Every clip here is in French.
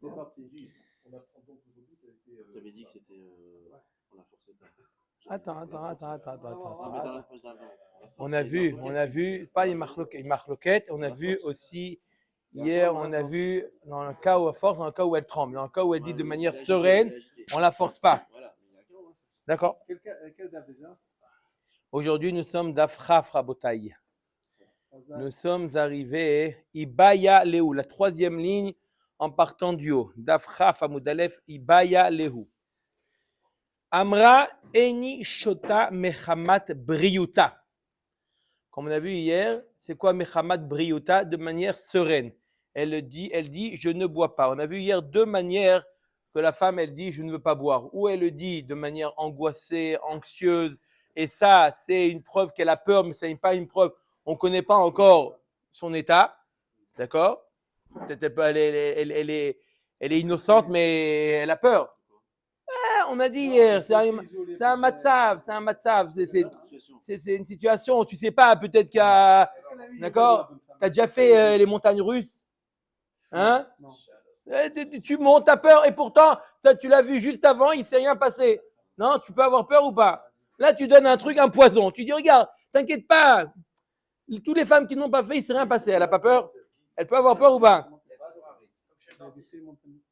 C'est parti. On apprend donc aujourd'hui qu'elle était. Tu avais dit que c'était. On la forçait pas. Attends. Non, mais dans la page d'avant. On a vu, pas une marloquette, on a vu aussi, hier, on a vu dans le cas où elle force, dans le cas où elle tremble, dans le cas où elle dit de manière sereine, on ne la force pas. Voilà. D'accord. Quel date déjà? Aujourd'hui, nous sommes d'Afraf Rabotaï. Nous sommes arrivés, Ibaya Lehu, la troisième ligne en partant du haut. D'Afraf Amoudalef, Ibaya Lehu. Amra Eni Shota Mechamat Briuta. Comme on a vu hier, c'est quoi Mechamat Briuta? De manière sereine. Elle dit, je ne bois pas. On a vu hier deux manières que la femme, elle dit, je ne veux pas boire. Ou elle le dit de manière angoissée, anxieuse. Et ça, c'est une preuve qu'elle a peur, mais ce n'est pas une preuve. On ne connaît pas encore son état. D'accord? Peut-être elle est innocente, mais elle a peur. On a dit hier, c'est un matzav. C'est une situation, tu ne sais pas, peut-être qu'il y a. D'accord? Tu as déjà fait les montagnes russes? Hein? Tu montes, tu as peur, et pourtant, tu l'as vu juste avant, il ne s'est rien passé. Non, tu peux avoir peur ou pas? Là, tu donnes un truc, un poison. Tu dis, regarde, t'inquiète pas. Toutes les femmes qui n'ont pas fait, il ne s'est rien passé. Elle n'a pas peur? Elle peut avoir peur ou pas?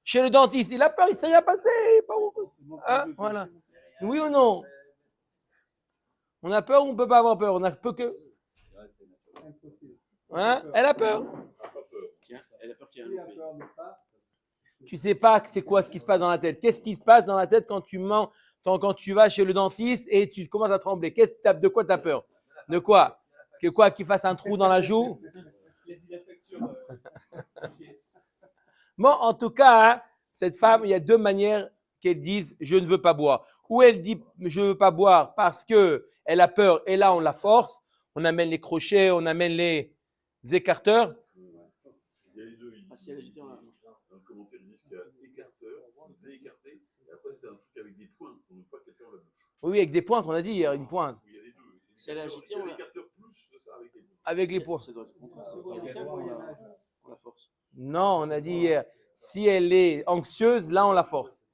Chez le dentiste, il a peur, il ne s'est rien passé. Hein? Voilà. Oui ou non? On a peur ou on ne peut pas avoir peur? On a peu que. Hein? Elle a peur. Elle a peur qu'il y ait un loupé. Tu ne sais pas c'est quoi ce qui se passe dans la tête. Qu'est-ce qui se passe dans la tête quand tu mens, quand tu vas chez le dentiste et tu commences à trembler? De quoi tu as peur? De quoi? Que quoi? Qu'il fasse un trou dans la joue? Bon, en tout cas, hein, cette femme, il y a deux manières qu'elle dise je ne veux pas boire. Ou elle dit je ne veux pas boire parce qu'elle a peur et là on la force. On amène les crochets, on amène les écarteurs. Il y a les deux. Si elle agitait, on a. Dans le commentaire, ils disent qu'il y a écarteur, désécarté, et après c'est un truc avec des pointes pour ne pas qu'elle ferme la bouche. Oui, avec des pointes, on a dit hier, une pointe. Il y a les deux. Si elle est agitée, on l'a. L'écarteur plus de ça avec les pointes. Avec les pointes. Ça doit être le contraire. Si elle est calme, on la force. Non, on a dit hier, si elle est anxieuse, là on la force.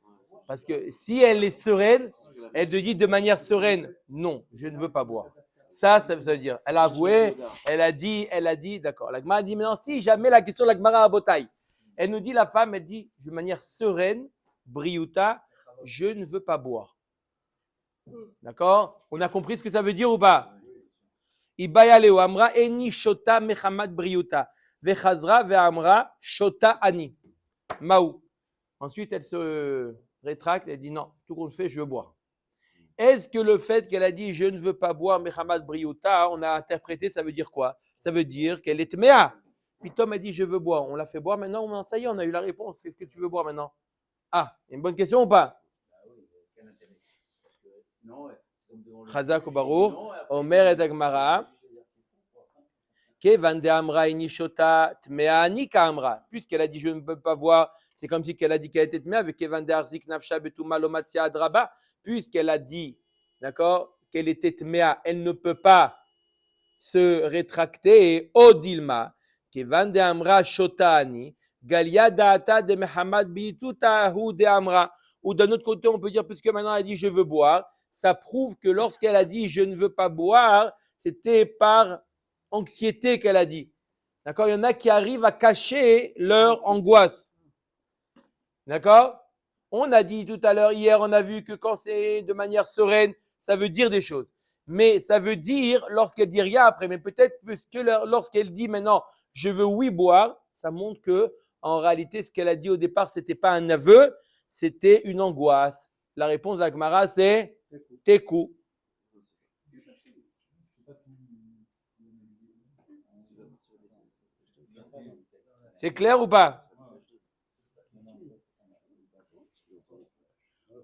Parce que si elle est sereine, elle te dit de manière sereine, non, je ne veux pas boire. Ça veut dire, elle a avoué, elle a dit, d'accord. La Gemara dit, maintenant, si jamais la question de la Gemara à Botaï, elle nous dit, la femme, elle dit, de manière sereine, briouta, je ne veux pas boire. D'accord? On a compris ce que ça veut dire ou pas? Ibaya leo amra eni shota mechamat briouta. Vechazra ve'amra shota ani. Maou. Ensuite, elle se rétracte et dit non, tout compte fait, je veux boire. Est-ce que le fait qu'elle a dit je ne veux pas boire mechamat briouta, on a interprété, ça veut dire quoi? Ça veut dire qu'elle est tméa. Puis Tom a dit je veux boire. On l'a fait boire maintenant, ça y est, on a eu la réponse. Qu'est-ce que tu veux boire maintenant? Ah, une bonne question ou pas? Chazak ou Baruch, Omer et Agmara. Kevan de Amra inishota tmeani kamra. Puisqu'elle a dit je ne peux pas boire, c'est comme si qu'elle a dit qu'elle était tmea avec Kevan de Arzik nafsha betuma lomatia adraba. Puisqu'elle a dit, d'accord, qu'elle était tmea, elle ne peut pas se rétracter. Et odilma Kevan de Amra shotani galia daata de Mehamad bitutahu de Amra. Ou d'un autre côté, on peut dire puisque maintenant elle a dit je veux boire, ça prouve que lorsqu'elle a dit je ne veux pas boire, c'était par anxiété qu'elle a dit. D'accord? Il y en a qui arrivent à cacher leur angoisse. D'accord? On a dit tout à l'heure, hier, on a vu que quand c'est de manière sereine, ça veut dire des choses. Mais ça veut dire lorsqu'elle dit rien après. Mais peut-être que lorsqu'elle dit maintenant, je veux oui boire, ça montre que en réalité, ce qu'elle a dit au départ, c'était pas un aveu, c'était une angoisse. La réponse d'Agmara, c'est Tekou. C'est clair ou pas?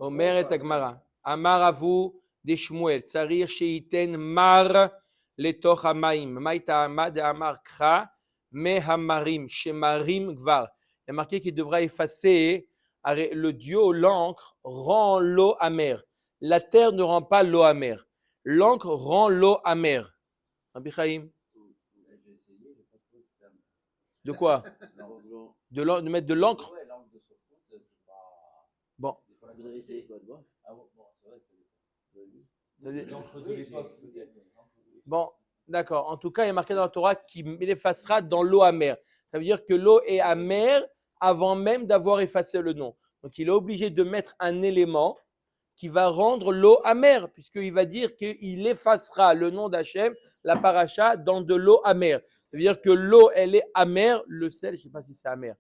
Omer et Agmara. Amar avu de Shmuel. Tsarir sheiten mar letoch hamaim. Maïta amad amar kra me hamarim. Shemarim gvar. Il y a marqué qu'il devra effacer le dieu, l'encre, rend l'eau amère. La terre ne rend pas l'eau amère. L'encre rend l'eau amère. Rabbi Chaim. De quoi? De mettre de l'encre? Vous avez essayé quoi de boire? Bon, d'accord. En tout cas, il est marqué dans la Torah qu'il l'effacera dans l'eau amère. Ça veut dire que l'eau est amère avant même d'avoir effacé le nom. Donc, il est obligé de mettre un élément qui va rendre l'eau amère, puisqu'il va dire qu'il effacera le nom d'Hachem, la paracha, dans de l'eau amère. Ça veut dire que l'eau, elle est amère. Le sel, je ne sais pas si c'est amer.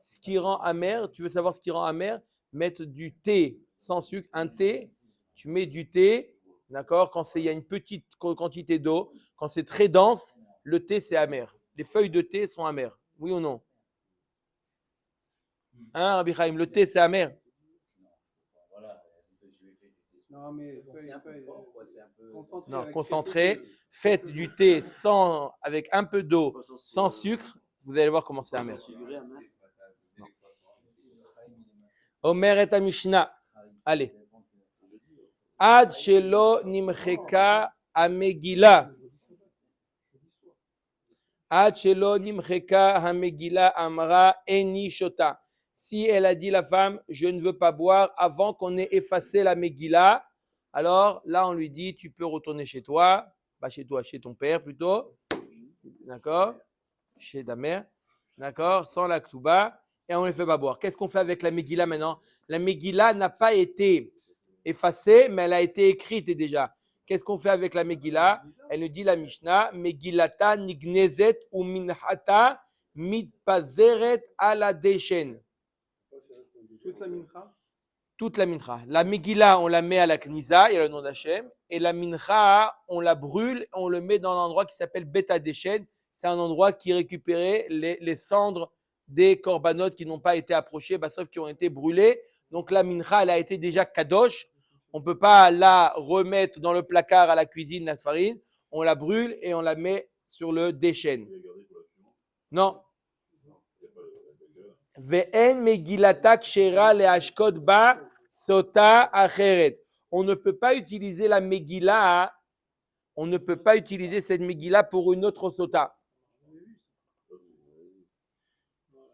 Ce qui rend amer, tu veux savoir ce qui rend amer? Mettre du thé sans sucre, un thé, tu mets du thé, d'accord? Quand il y a une petite quantité d'eau, quand c'est très dense, le thé c'est amer. Les feuilles de thé sont amères, oui ou non? Hein, Rabbi Chaim, le thé c'est amer. Non, mais Non, concentré, faites du thé avec un peu d'eau, sans sucre, vous allez voir comment c'est amer. Omer et Mishnah. Allez. Ad shelo nimcheka amegila. Ad shelo nimcheka amegila amra eni shota. Si elle a dit la femme, je ne veux pas boire avant qu'on ait effacé la Megillah, alors là on lui dit, tu peux retourner chez toi, chez ton père plutôt, d'accord, chez ta mère, d'accord, sans la Ktuba, et on ne les fait pas boire. Qu'est-ce qu'on fait avec la Megillah maintenant? La Megillah n'a pas été effacée, mais elle a été écrite déjà. Qu'est-ce qu'on fait avec la Megillah? Elle nous dit la Mishnah, Megillata nignezet ou minhata mitpazeret ala deshen. toute la mincha. Toute la mincha. La Megillah, on la met à la Kniza, il y a le nom d'Hachem, et la mincha, on la brûle, on le met dans un endroit qui s'appelle Beta Deshen. C'est un endroit qui récupérait les cendres des corbanotes qui n'ont pas été approchés, sauf qui ont été brûlés. Donc la mincha, elle a été déjà kadosh. On ne peut pas la remettre dans le placard à la cuisine, la farine. On la brûle et on la met sur le Deshen. Non. Ve'en megillata kshera le'ashkot ba sota acheret. On ne peut pas utiliser la Megillah, on ne peut pas utiliser cette Megillah pour une autre sota.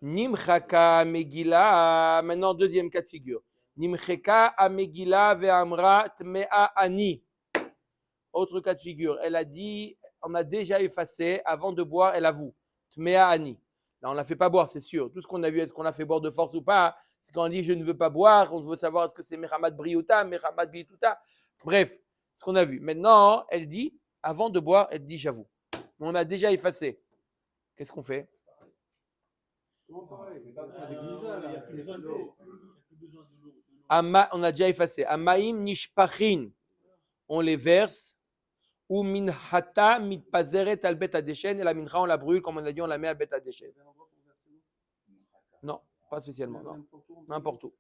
Nimchaka Megillah, maintenant deuxième cas de figure. Nimcheka a Megillah ve'amra tmea ani. Autre cas de figure, elle a dit, on a déjà effacé, avant de boire, elle avoue. Tmea ani. Là, on ne la fait pas boire, c'est sûr. Tout ce qu'on a vu, est-ce qu'on l'a fait boire de force ou pas? C'est quand on dit je ne veux pas boire, on veut savoir est-ce que c'est Mechamat Briouta, Mechamat Bituta. Bref, ce qu'on a vu. Maintenant, elle dit, avant de boire, elle dit j'avoue. On a déjà effacé. Qu'est-ce qu'on fait? On a déjà effacé. Amaim nishpachin. On les verse. Ou minhata mitpazeret al bet adeshen. Et la mincha, on la brûle, comme on a dit, on la met à bet adeshen. Non, pas spécialement. Non. N'importe où.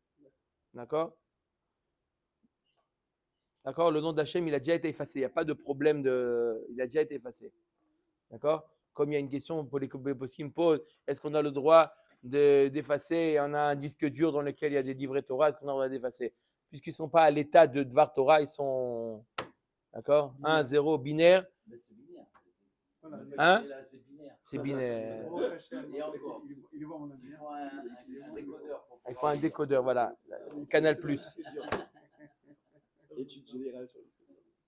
D'accord? D'accord? Le nom d'Hachem, il a déjà été effacé. Il n'y a pas de problème il a déjà été effacé. D'accord? Comme il y a une question pour les poskim pose, est-ce qu'on a le droit d'effacer? On a un disque dur dans lequel il y a des livrets Torah, est-ce qu'on a le droit d'effacer? Puisqu'ils ne sont pas à l'état de Dvar Torah, ils sont, d'accord? 1, 0, binaire. Mais c'est binaire. Hein? Là, c'est binaire. C'est binaire. Et encore. Il voit mon avis. Il faut un décodeur. Il faut un décodeur, voilà. Canal Plus. Étude générale sur le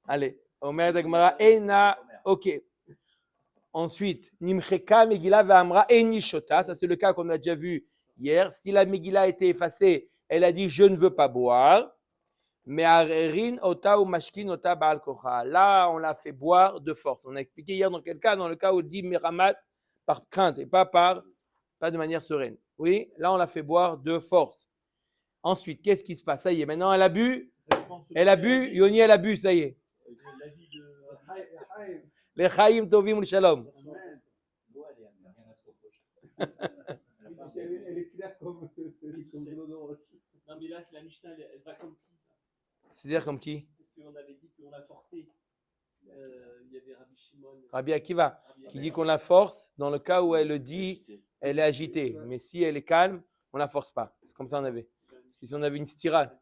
Allez. Omer Dagmara, Ena, ok. Ensuite, Nimcheka Megillah ve'amra eni shota. Ça, c'est le cas qu'on a déjà vu hier. Si la Megillah a été effacée, elle a dit je ne veux pas boire. Mais arerin ota ou mashkin ota ba'al kocha. Là, on l'a fait boire de force. On a expliqué hier dans quel cas? Dans le cas où on dit miramat par crainte et pas de manière sereine. Oui, là, on l'a fait boire de force. Ensuite, qu'est-ce qui se passe? Ça y est, maintenant, elle a bu. Elle a bu. Yoni, elle a bu, ça y est. Les Chaim Tovim le Shalom. Elle est claire comme de l'eau de roche. Non, mais là, c'est la Mishnah, elle va comme qui? C'est-à-dire comme qui? Parce qu'on avait dit qu'on l'a forcé. Il y avait Rabbi Shimon. Rabbi Akiva, qui dit qu'on la force dans le cas où elle le dit, elle est agitée. Mais si elle est calme, on ne la force pas. C'est comme ça on avait. Parce que si on avait une stira.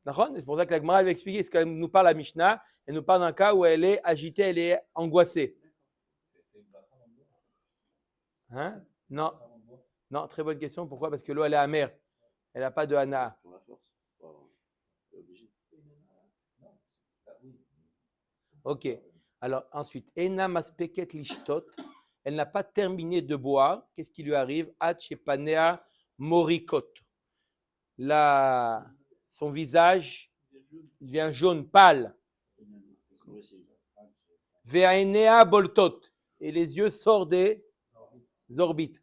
C'est pour ça que la Gemara avait expliqué ce qu'elle nous parle à Mishnah. Elle nous parle d'un cas où elle est agitée, elle est angoissée. Hein? Non. Non, très bonne question. Pourquoi? Parce que l'eau, elle est amère. Elle n'a pas de hana. Ok. Alors ensuite, Ena maspeket lishtot. Elle n'a pas terminé de boire. Qu'est-ce qui lui arrive? Panea morikot. Là, son visage devient jaune, pâle. Ve'aenea boltot. Et les yeux sortent des orbites.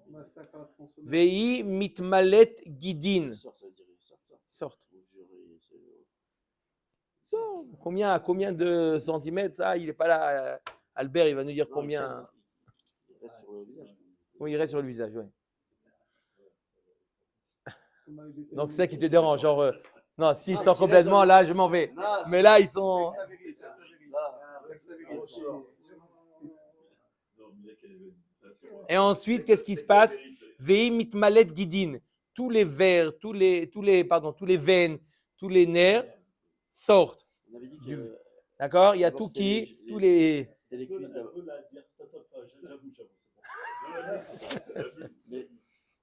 Massacre à la tronçonneuse. Ve'i mitmalet gidin. Sorte. Combien de centimètres ça? Il n'est pas là. Albert, il va nous dire combien. Il reste sur le visage. Oui, il reste sur le visage. Oui. On avait des Donc c'est ça qui te dérange. Genre, non, s'ils Ah, sont s'il complètement reste là, je m'en vais. Là, Mais là, ils sont. Là, Et ensuite, qu'est-ce qui se passe? Ve'i mitmalet gidin. Tous les vers, tous les veines, tous les nerfs sortent. on avait dit Du- que D'accord? Il y a D'abord, tout c'était qui, les- tous les. c'était les cuisses d'abord. Mais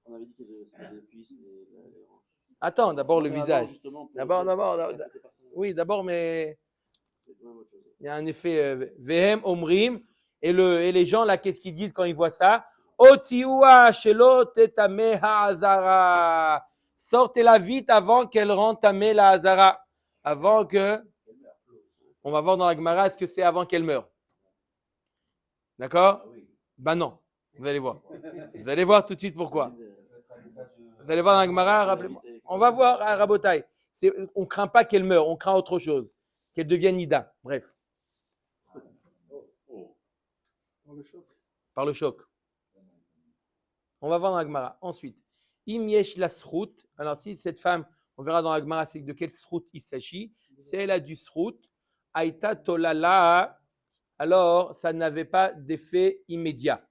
on avait dit que c'était les cuisses, les hanches. Attends, d'abord le Avant, visage. justement, pour D'abord, dire- d'abord. c'était personnel. Oui, d'abord, mais C'est quand même autre chose. il y a un effet Vehem Omrim. Et les gens là, qu'est-ce qu'ils disent quand ils voient ça? Otiwa shelo tetame ha'azara. Sortez-la vite avant qu'elle rende tamé la hazara. Avant que. On va voir dans la Gemara, est-ce que c'est avant qu'elle meure? D'accord? Ben non. Vous allez voir. Vous allez voir tout de suite pourquoi. Vous allez voir dans la Gemara, rappelez-moi. On va voir à Rabotai. On ne craint pas qu'elle meure, on craint autre chose. Qu'elle devienne Nida. Bref, Dans le choc. par le choc. On va voir dans la Gemara. Ensuite, Im yesh la srout. Alors, si cette femme, on verra dans la Gemara, c'est de quelle srout il s'agit. Si elle a du srout, Aïta tolala, alors ça n'avait pas d'effet immédiat.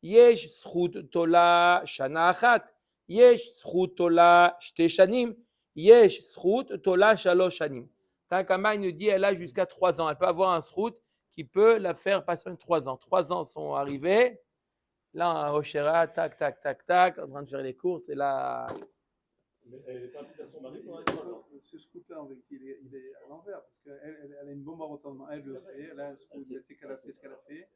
Yesh srout tola shana achat. Yesh srout tola shte shanim. Yesh srout tola shalosh shanim. Tanakama, il nous dit elle a jusqu'à 3 ans. Elle peut avoir un srout qui peut la faire passer 3 ans. 3 ans sont arrivés. Là, Hoshera, tac, tac, tac, tac, en train de faire les courses. Et là, Mais elle n'est pas mise à son mari pendant les 3 ans. Ce scout-là, il est à l'envers, parce qu'elle a une bombe à retardement. Elle le sait, elle a un scout, elle sait qu'elle a fait ce qu'elle a fait.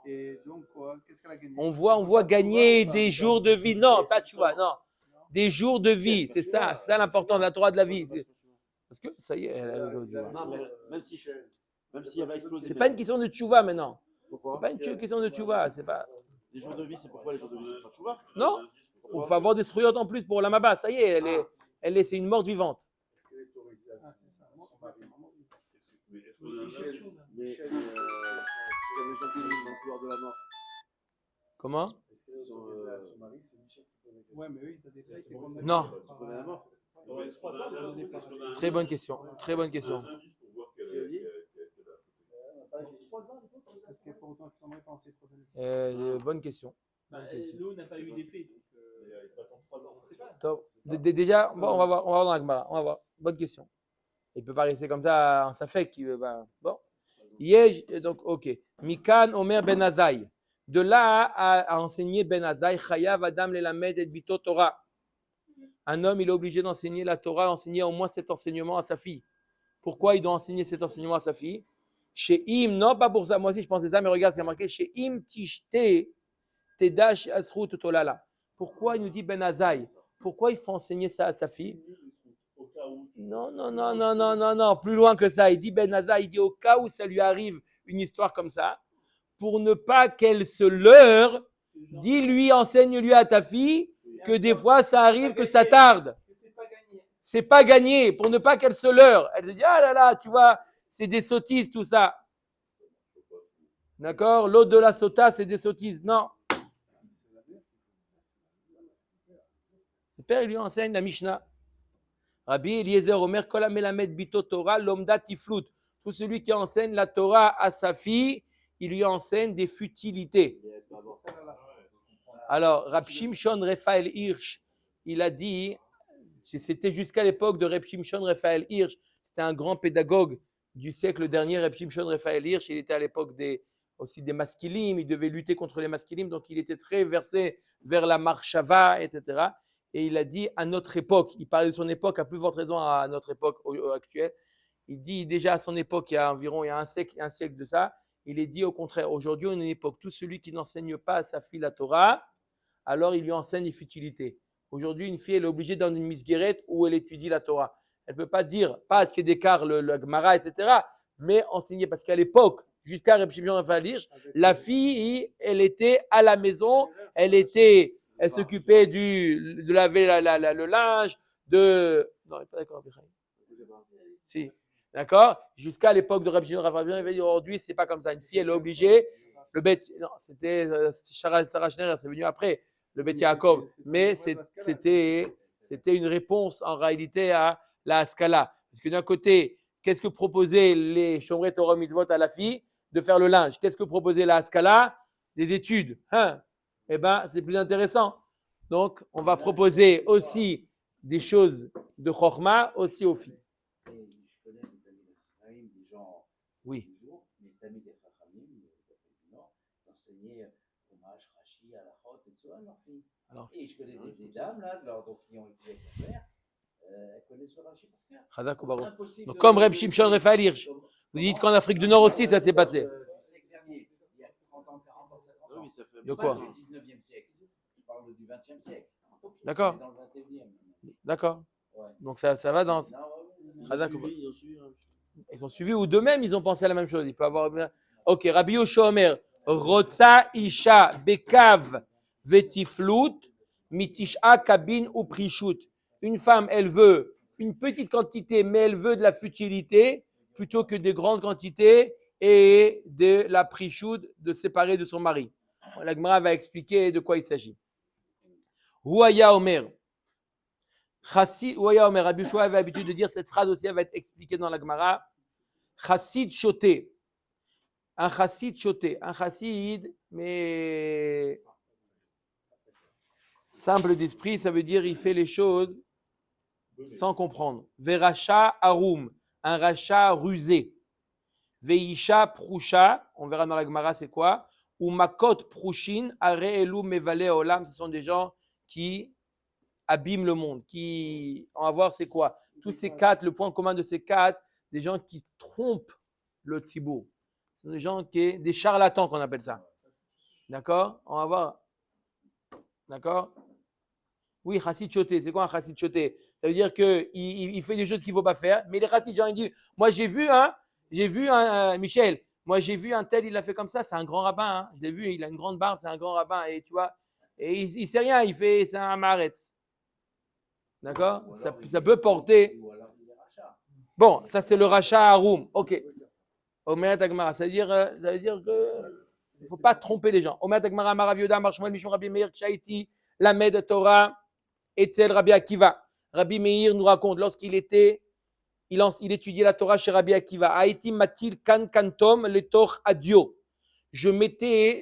Et donc, quoi, qu'est-ce qu'elle a gagné? on voit gagner des jours de vie. Non, pas tu vois, non. Des jours de vie, c'est ça l'important de la Torah de la vie. Parce que ça y est, elle a le tchouva. Non, mais même si elle va exploser. C'est pas une question de tchouva maintenant. Pourquoi C'est pas une question de tchouva. C'est pas. Les jours de vie, c'est pourquoi les jours de vie, c'est pas Tchouva? Non, il faut avoir des struyotes en plus pour la maba. Ça y est, c'est une morte vivante. Ah, c'est ça. Mais les gens qui vivent dans le couloir de la mort, Comment? ils sont, Ouais, mais eux, ils avaient pas été condamnés. Non. ils connaissent la mort. Dans les 3 ans, elle est donnée par Très bonne question. Très bonne question. Parce qu'il n'y a pas autant que j'aimerais penser 3 années. Bonne question. Bah, l'eau n'a pas eu d'effet. Donc, il faut attendre 3 ans. On ne sait pas. Top. Déjà, bon, on va voir dans la Gemara. On va voir. Bonne question. Il peut pas rester comme ça en safek. Bon. Yej, donc, ok. Mikan Omer Ben Azaï. De là à enseigner Ben Azaï, Chayav Adam Lelamed et Bito Torah. Un homme, il est obligé d'enseigner la Torah, d'enseigner au moins cet enseignement à sa fille. Pourquoi il doit enseigner cet enseignement à sa fille? Chez Im, non pas pour ça, moi aussi je pensais ça, mais regarde ce qu'il y a marqué. Chez Im Tishte Tedash Asrut Tolala. Pourquoi il nous dit Ben Azaï? Pourquoi il faut enseigner ça à sa fille? Non, plus loin que ça. Il dit Ben Azaï, il dit au cas où ça lui arrive une histoire comme ça, pour ne pas qu'elle se leurre, dis-lui, enseigne-lui à ta fille que des fois ça arrive que ça tarde. C'est pas gagné, pour ne pas qu'elle se leurre. Elle se dit, ah là là, tu vois, c'est des sottises tout ça. D'accord? L'autre de la sota, c'est des sottises. Non. Le père, il lui enseigne la Mishnah. Rabbi Eliezer Omer, Kol Melamed Bito Torah, Lomda Tiflut. Tout celui qui enseigne la Torah à sa fille, il lui enseigne des futilités. Alors, Rab Shimshon Raphaël Hirsch, il a dit, c'était jusqu'à l'époque de Rab Shimshon Raphaël Hirsch, c'était un grand pédagogue du siècle dernier, Rab Shimshon Raphaël Hirsch, il était à l'époque aussi des maskilim, il devait lutter contre les maskilim, donc il était très versé vers la marshava, etc. Et il a dit à notre époque, il parlait de son époque, à plus forte raison à notre époque actuelle, il dit déjà à son époque, il y a un siècle de ça, il est dit au contraire, aujourd'hui on est une époque, tout celui qui n'enseigne pas à sa fille la Torah, alors il lui enseigne les futilités. Aujourd'hui, une fille, elle est obligée dans une misguérette où elle étudie la Torah. Elle ne peut pas dire, pas à Tkédékar, le Gemara, etc., mais enseigner, parce qu'à l'époque, jusqu'à Reb Shimon Raphaël Hirsch, la fille, elle était à la maison, elle s'occupait de laver le linge, non, il n'est pas d'accord, si, d'accord, jusqu'à l'époque de Reb Shimon Raphaël Hirsch, aujourd'hui, c'est pas comme ça. Une fille, elle est obligée, non, c'était Sarah Schneer, c'est venu après, le Bet Yaakov, mais c'était une réponse en réalité à la Haskala. Parce que d'un côté, qu'est-ce que proposaient les Shomrei Torah Mitzvot à la fille? De faire le linge. Qu'est-ce que proposait la Haskala? Des études. Eh bien, c'est plus intéressant. Donc, on va proposer aussi des choses de Chokhma aussi aux filles. Je connais des Tamid Chachamim, des gens oui. tous les jours, mais Tamid Chachamim, ils enseignaient Chumash, Rashi, Halachot et tout ça à leurs filles. Et je connais des dames là, qui ont étudié avec leur père, elles connaissent le Rashi pour faire. Chazak ou Baruch. Donc, comme Reb Shimshon Raphaël Hirsch, vous dites qu'en Afrique du Nord aussi, ça s'est passé. Il y a 30 ans, 40 ans, 50 ans. De quoi? Du 19e siècle. Je parle du 20e siècle. D'accord. Dans le 21e. D'accord. Ouais. Donc ça va dans. Ils ont suivi ou d'eux-mêmes ils ont pensé à la même chose. Il peut avoir. Ok. Rabbi Yoshua Omer, Rotsa Isha Bekav Vetiflut Mitish'a Kabin ou Prishut. Une femme, elle veut une petite quantité, mais elle veut de la futilité plutôt que des grandes quantités et de la Prishut de séparer de son mari. La Gemara va expliquer de quoi il s'agit. Huaya Omer. Rabbi Yoshua avait l'habitude de dire cette phrase aussi, elle va être expliquée dans la Gemara. Chassid choté. Un chassid choté. Un chassid, mais simple d'esprit, ça veut dire il fait les choses sans comprendre. Veracha arum. Un rachat rusé. Veisha prusha. On verra dans la Gemara c'est quoi. Ou makot prushin. Are elu mevale olam. Ce sont des gens qui abîment le monde, on va voir c'est quoi. Tous ces quatre, le point commun de ces quatre, des gens qui trompent le tzibur. Ce sont des gens des charlatans qu'on appelle ça. D'accord? On va voir. D'accord? Oui, chassid choté. C'est quoi un chassid choté? Ça veut dire qu'il fait des choses qu'il ne faut pas faire, mais les chassid, genre, il dit, moi j'ai vu Michel, moi j'ai vu un tel, il l'a fait comme ça, c'est un grand rabbin, hein. Je l'ai vu, il a une grande barbe, c'est un grand rabbin, et tu vois, et il sait rien, c'est un maret. D'accord? Ça peut porter. Bon, ça c'est le rachat haroum. Ok. Omer Tagmara, ça veut dire que il ne faut pas tromper les gens. Omer Tagmara, Marav Yoda, Marshmuel, Mishon, Rabbi Meir, Chaiti, Lamed Torah, Etzel, Rabbi Akiva. Rabbi Meir nous raconte, lorsqu'il étudiait la Torah chez Rabbi Akiva, Haïti Matil Kan Kantom, le Tor Adio. Rabbi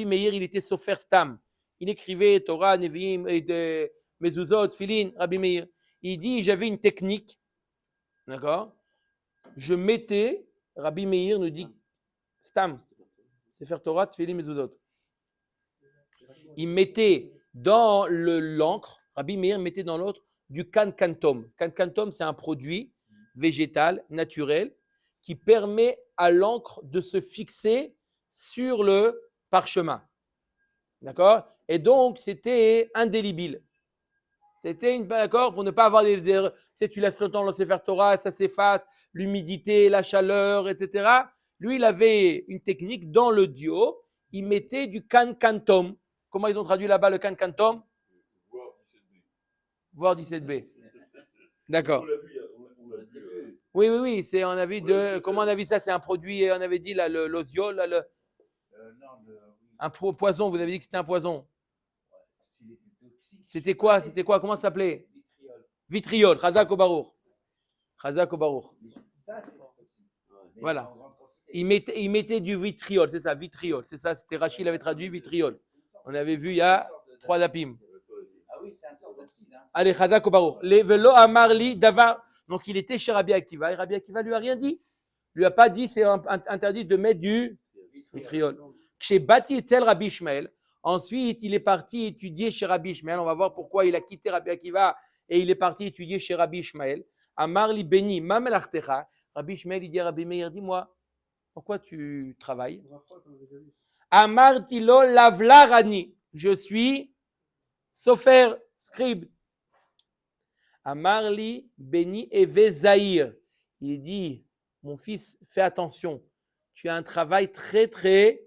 Meir, il était Sofer Stam. Il écrivait Torah, Nevi'im, et Mezuzot, Filin, Rabbi Meir. Il dit, j'avais une technique, d'accord? Rabbi Meir nous dit, Stam, c'est faire Torah, Filin, Mezuzot. Il mettait dans l'encre, Rabbi Meir mettait dans l'autre du Kankantom. Kankantom, c'est un produit végétal, naturel, qui permet à l'encre de se fixer sur le parchemin. D'accord? Et donc, c'était indélébile. C'était d'accord pour ne pas avoir des erreurs. Tu laisses le temps dans le Sefer Torah, ça s'efface, l'humidité, la chaleur, etc. Lui, il avait une technique dans le dio. Il mettait du Kankantom. Comment ils ont traduit là-bas le Kankantom? Voir 17b. D'accord. Oui. On a vu comment on a vu ça? C'est un produit, on avait dit là, l'osio, là, un poison. Vous avez dit que c'était un poison. C'était quoi? Comment ça s'appelait? Vitriol. Chazak ou Baruch. Ça, c'est toxique. Voilà. Il mettait du vitriol, c'est ça, vitriol. C'est ça, c'était Rachid, il avait traduit vitriol. On avait vu il y a 3 dapim. Ah oui, c'est un sort d'acide. Allez, Chazak ou Baruch. Les velo amarli davar. Donc il était chez Rabbi Akiva. Et Rabbi Akiva lui a rien dit. Il lui a pas dit c'est interdit de mettre du vitriol. Chez Bati Etzel Rabbi Ishmael. Ensuite, il est parti étudier chez Rabbi Ishmael. On va voir pourquoi il a quitté Rabbi Akiva et il est parti étudier chez Rabbi Ishmael. Amar li beni, ma melartecha. Rabbi Shmuel, il dit à Rabbi Meir, dis-moi, pourquoi tu travailles? Amarti lo lavlarani. Je suis sofer, scribe. Amarli beni eve zahir. Il dit, mon fils, fais attention. Tu as un travail très, très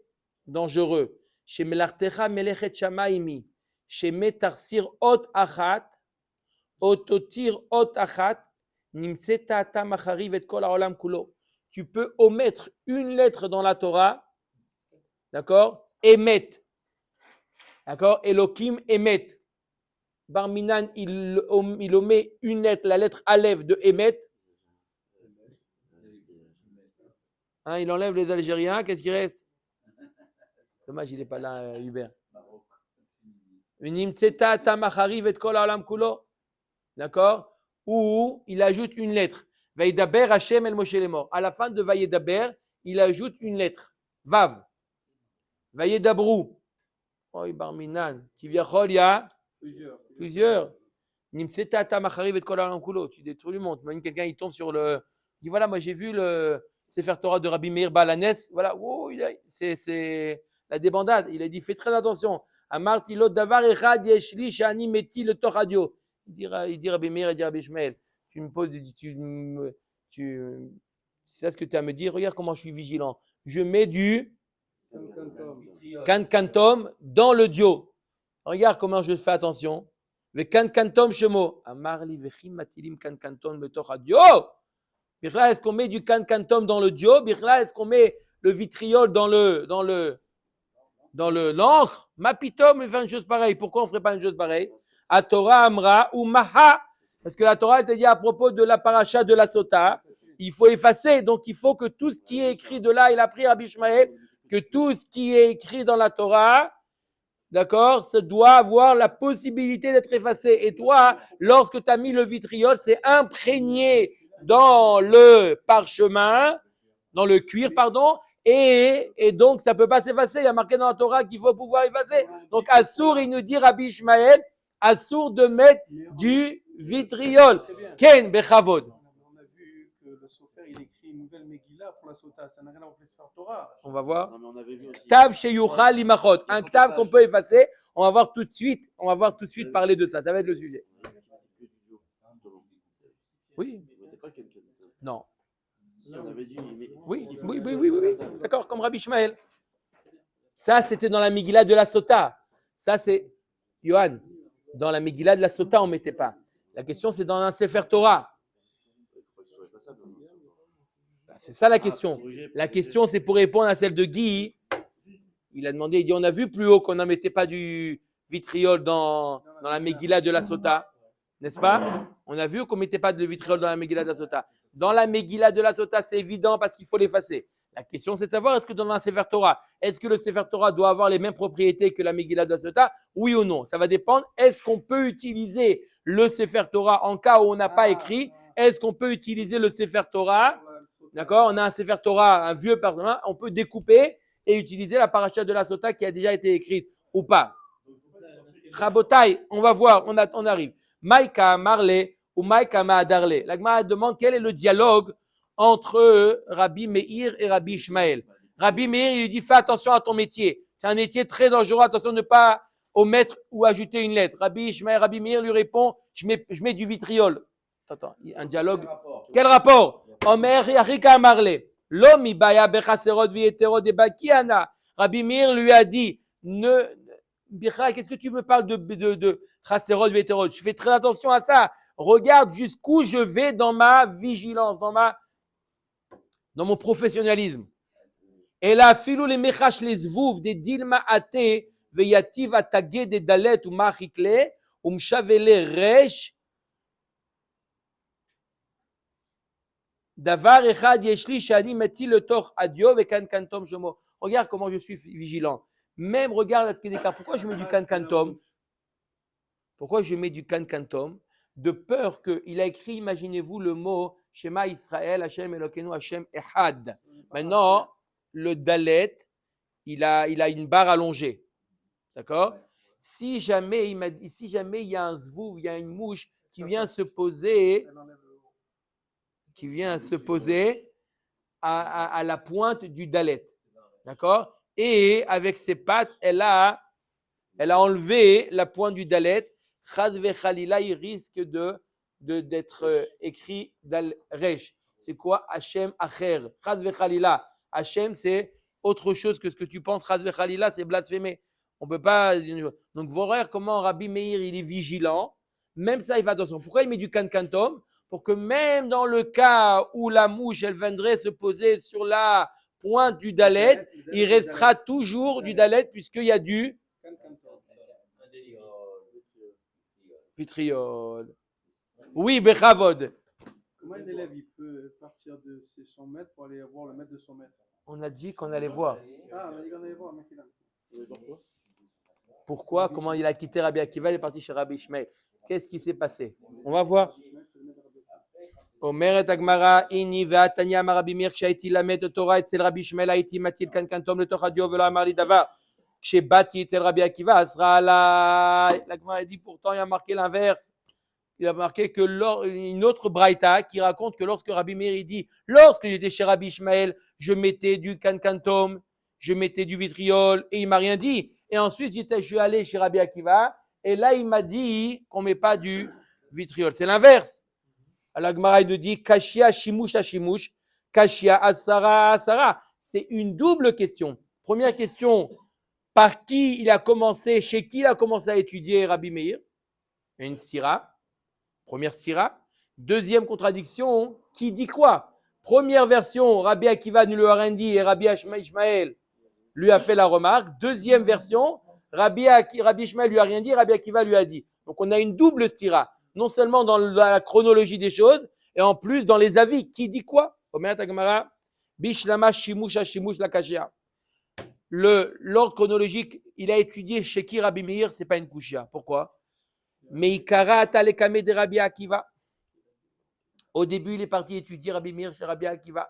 dangereux. Chez melartecha melechet shamaimi. Chez metarsir ot achat. Ototir ot achat. Nimseta atam achariv et kol haolam kulo. Tu peux omettre une lettre dans la Torah. D'accord? Emet. D'accord? Elohim Emet. Barminan, il omet une lettre, la lettre Aleph de Emet. Hein, il enlève les Algériens. Qu'est-ce qui reste? Dommage, il n'est pas là, Hubert. Nimtseta atam achariv et kol haolam kulo. D'accord? Ou il ajoute une lettre. Vaïdaber Hashem el Moshe les morts. À la fin de Vaïdaber, il ajoute une lettre. Vav. Vaïdabrou. Oh, Barminan. Kiviachol, il y a plusieurs. Nimtseta atam achariv et kol haolam kulo. Tu détruis le monde. Même quelqu'un, il tombe sur le. Il dit voilà, moi j'ai vu le Sefer Torah de Rabbi Meir Baal Hanes. Voilà, oh, c'est la débandade. Il a dit fais très attention. Amarti lo davar echad yeshli shani meti le toradio. Il dit Rabbi Meir, il dit Rabbi Shmuel, tu me poses, tu sais ce que tu as à me dire, regarde comment je suis vigilant. Je mets du kankantom dans le dio. Regarde comment je fais attention. Le kankantom shemo. Amarli vechim matilim kankantom betoch dio. Birla, est-ce qu'on met du kankantom dans le dio? Birla, est-ce qu'on met le vitriol dans l'encre? Mapitom, il fait une chose pareille. Pourquoi on ne ferait pas une chose pareille? A Torah Amra ou Maha, parce que la Torah te dit à propos de la paracha de la Sota, il faut effacer, donc il faut que tout ce qui est écrit de là, il a pris Rabbi Ishmael, que tout ce qui est écrit dans la Torah, d'accord, ça doit avoir la possibilité d'être effacé. Et toi, lorsque tu as mis le vitriol, c'est imprégné dans le parchemin, dans le cuir, pardon, et donc ça ne peut pas s'effacer. Il y a marqué dans la Torah qu'il faut pouvoir effacer. Donc Assour, il nous dit Rabbi Ishmael, Assour de mettre du vitriol. Ken bechavod. On a vu que le Sofer, il écrit une nouvelle Megillah pour la Sota. Ça n'a rien à voir avec le Sefer Torah. On va voir. Non, mais on avait vu aussi. Ktav sheyuchal limachot. Un ktav qu'on peut effacer. On va voir tout de suite. On va voir tout de suite parler de ça. Ça va être le sujet. Oui. Non. Si on avait dit, mais Oui. D'accord, comme Rabbi Ishmael. Ça, c'était dans la Megillah de la Sota. Ça, c'est Yohan. Dans la Megillah de la Sota, on ne mettait pas. La question, c'est dans un Sefer Torah. C'est ça la question. La question, c'est pour répondre à celle de Guy. Il a demandé, il dit, on a vu plus haut qu'on n'en mettait pas du vitriol dans la Megillah de la Sota. N'est-ce pas? On a vu qu'on ne mettait pas de vitriol dans la Megillah de la Sota. Dans la Megillah de la Sota, c'est évident parce qu'il faut l'effacer. La question, c'est de savoir, est-ce que dans un Sefer Torah, est-ce que le Sefer Torah doit avoir les mêmes propriétés que la Megillah de la Sota? Oui ou non? Ça va dépendre. Est-ce qu'on peut utiliser le Sefer Torah en cas où on n'a pas écrit? Est-ce qu'on peut utiliser le Sefer Torah? D'accord? On a un Sefer Torah, un vieux parchemin. On peut découper et utiliser la paracha de la Sota qui a déjà été écrite ou pas? Rabotai, on va voir, on arrive. Maïka Marle ou Maïka Ma'adarle. La Gemara demande quel est le dialogue entre Rabbi Meir et Rabbi Ishmael. Rabbi Meir, il lui dit, fais attention à ton métier. C'est un métier très dangereux, attention de ne pas omettre ou ajouter une lettre. Rabbi Meir lui répond, je mets du vitriol. Attends, un dialogue. Quel rapport? Omer Yarika Marle. L'homme ibaya bechaserot vieterot de bakiana. Rabbi Meir lui a dit, qu'est-ce que tu me parles de chaserot vieterot? Je fais très attention à ça. Regarde jusqu'où je vais dans ma vigilance, dans mon professionnalisme. Et là, filou les mechash les zvouv des dilma ate veyativ atagé des dalet ou machikle mshavele resh davar echad yeshli shani meti le toch adio ve kankantom jomo. Regarde comment je suis vigilant. Même regarde la pourquoi je mets du kankantom? Pourquoi je mets du kankantom? De peur qu'il a écrit, imaginez-vous le mot Shema Israël, Hashem Elokeinu, Hashem Echad. Maintenant, le Dalet, il a une barre allongée. D'accord? Si jamais il y a un zvouv, il y a une mouche qui vient se poser, qui vient se poser à la pointe du dalet. D'accord? Et avec ses pattes, elle a enlevé la pointe du dalet. Chaz vechalila, il risque d'être écrit dal resh. C'est quoi Hachem acher? Chaz vechalila. Hachem, c'est autre chose que ce que tu penses. Chaz vechalila, c'est blasphémer. On peut pas. Donc, voir comment Rabbi Meir, il est vigilant. Même ça, il fait attention. Pourquoi il met du kankantom? Pour que même dans le cas où la mouche, elle viendrait se poser sur la pointe du dalet, il restera toujours du dalet puisqu'il y a du vitriol. Oui, bechavod. Comment un élève il peut partir de ses 100 mètres pour aller voir le maître de 100 mètres? On a dit qu'on allait voir. Ah, on a dit qu'on allait voir, mec, il a. Pourquoi? Comment il a quitté Rabbi Akiva, il est parti chez Rabbi Ishmael. Qu'est-ce qui s'est passé? On va voir. Omer et Agmara, Ini ve'atanya Rabbi Meir, כשהייתי למד תורה אצל רבי ישמעאל הייתי מטיל קנקנטום לתוך הדיו ולא אמר לי דבר. כשבאתי אצל רבי עקיבא אסרה עליי. L'Agmara dit pourtant il a marqué l'inverse. Il a marqué que une autre braïta qui raconte que lorsque Rabbi Meir il dit, lorsque j'étais chez Rabbi Ishmael, je mettais du kankantom, je mettais du vitriol et il m'a rien dit. Et ensuite je suis allé chez Rabbi Akiva et là il m'a dit qu'on met pas du vitriol. C'est l'inverse. La Gemara nous dit Kashia shimush shimush, Kashia asara asara. C'est une double question. Première question, par qui il a commencé, chez qui il a commencé à étudier Rabbi Meir? Une stira. Première stira. Deuxième contradiction, qui dit quoi? Première version, Rabbi Akiva ne lui a rien dit et Rabbi Ishmael lui a fait la remarque. Deuxième version, Rabbi Ishmael lui a rien dit et Rabbi Akiva lui a dit. Donc on a une double stira. Non seulement dans la chronologie des choses, et en plus dans les avis. Qui dit quoi? L'ordre chronologique, il a étudié chez qui Rabbi Meir, c'est pas une kushia. Pourquoi? De Rabbi Akiva. Au début, il est parti étudier Rabbi Meir chez Rabbi Akiva.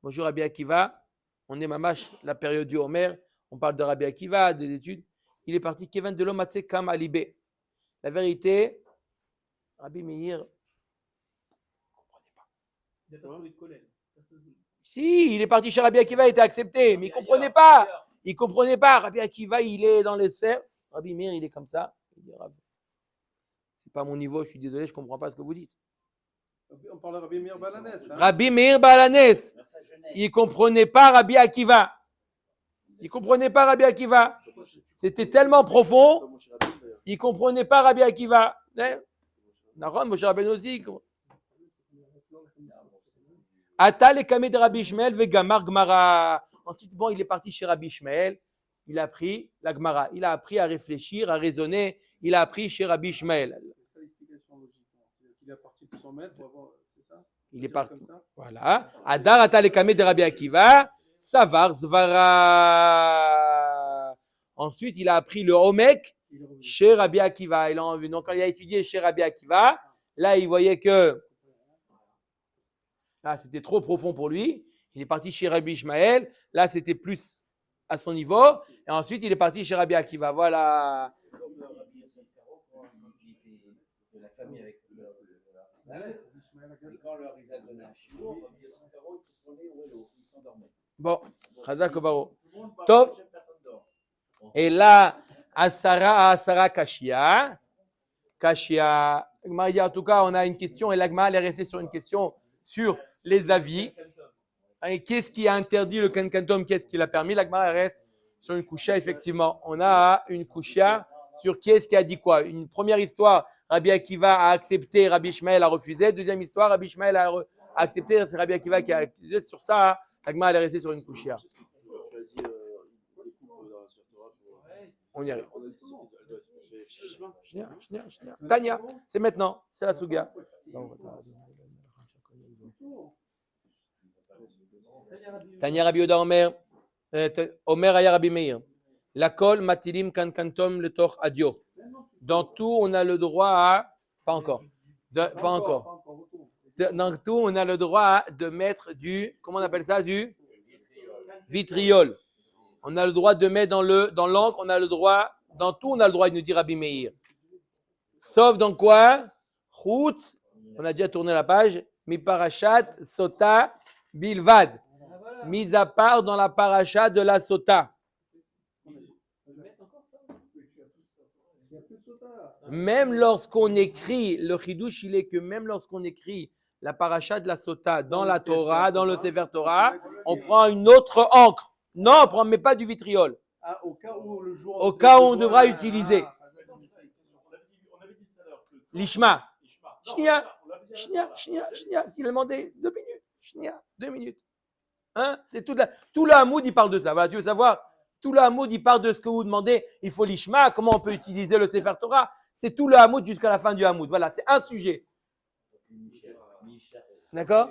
Bonjour Rabbi Akiva, on est mamash, la période du Homer, on parle de Rabbi Akiva, des études. Il est parti Kevin de l'Omatse Kam Alibé. La vérité, Rabbi Meir, Il n'a pas trouvé de collègue. si, il est parti chez Rabbi Akiva, il était accepté, mais il ne comprenait pas. Il ne comprenait pas. Rabbi Akiva, il est dans les sphères. Rabbi Meir, il est comme ça. Il dit, c'est pas mon niveau, je suis désolé, je ne comprends pas ce que vous dites. On parle de Rabbi Meir Balanès. Rabbi Meir Balanès, il ne comprenait pas Rabbi Akiva. Il ne comprenait pas Rabbi Akiva. C'était tellement profond, il ne comprenait pas Rabbi Akiva. Naron, Moshe Rabbeinu aussi. Atal et Kameh de Rabbi Ishmael ve Gamar Gmara. Ensuite, bon, il est parti chez Rabbi Ishmael. Il a appris la Gmara. Il a appris à réfléchir, à raisonner. Il a appris chez Rabbi Ishmael. C'est ça l'explication logique. Il est parti de 100 mètres pour avoir. C'est ça? Il est parti. Voilà. Adar Atal et Kameh de Rabbi Akiva. Savar Zvara. Ensuite, il a appris le Homek chez Rabbi Akiva. Donc, quand il a étudié chez Rabbi Akiva, là, il voyait que là, c'était trop profond pour lui. Il est parti chez Rabbi Ishmael. Là, c'était plus à son niveau. Et ensuite, il est parti chez Rabbi Akiva. Voilà. C'est comme Rabbi Yosef Karo, qui était de la famille avec leur Rizal. Et quand leur Rizal donnait un chiour, Rabbi Yosef Karo, il se prenait au vélo. Il s'endormait. Bon, Chazak Obaro. Top. Et là, Asara Kashia. Kashia. En tout cas, on a une question et l'Agma est restée sur une question sur les avis. Et qu'est-ce qui a interdit le kankantom? Qu'est-ce qui l'a permis? L'Agma reste sur une kushia, effectivement. On a une kushia sur qu'est-ce qui a dit quoi. Une première histoire, Rabbi Akiva a accepté, Rabbi Ishmael a refusé. Deuxième histoire, Rabbi Ishmael a accepté, c'est Rabbi Akiva qui a accusé. Sur ça, l'Agma est restée sur une kushia. On y arrive. Tania, c'est maintenant, c'est la Souga. Tania Rabbi Yoda Omer, Omer Aya Rabbi Meir. La kol matilim kankantom le toch adio. Dans tout, on a le droit à. Pas encore. Pas encore. Dans tout, on a le droit de mettre du. Comment on appelle ça? Du vitriol. On a le droit de mettre dans l'encre, on a le droit. Dans tout, on a le droit de nous dire Rabbi Meir. Sauf dans quoi? Chutz, on a déjà tourné la page. mi parashat sota bilvad. Mis à part dans la paracha de la sota. Même lorsqu'on écrit, le chidouche, il est que même lorsqu'on écrit la paracha de la sota dans la Torah, dans le Sefer Torah, on prend une autre encre. Non, on ne met pas du vitriol. Ah, au cas où le jour. Au cas où on devra utiliser. On avait dit tout à l'heure que. L'ishma. Ishma. Shnia. S'il a demandé 2 minutes. Shnia, 2 minutes. Hein? C'est tout le Hamoud, il parle de ça. Voilà, tu veux savoir? Tout le Hamoud, il parle de ce que vous demandez. Il faut l'Ishma. Comment on peut utiliser le Sefer Torah? C'est tout le Hamoud jusqu'à la fin du Hamoud. Voilà, c'est un sujet. D'accord?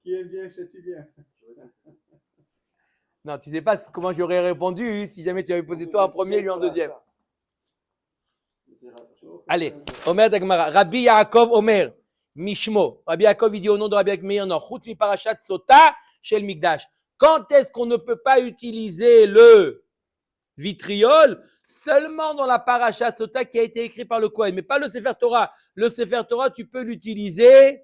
Qui aime bien, châtie bien. Non, tu ne sais pas comment j'aurais répondu si jamais tu avais posé toi en premier, lui en deuxième. Allez, Omer Dagmara. Rabbi Yaakov Omer, Mishmo. Rabbi Yaakov, il dit au nom de Rabbi Meir, non, Chut mi parashat sota shel Mikdash. Quand est-ce qu'on ne peut pas utiliser le vitriol? Seulement dans la parashat sota qui a été écrit par le Kohen, mais pas le Sefer Torah. Le Sefer Torah, tu peux l'utiliser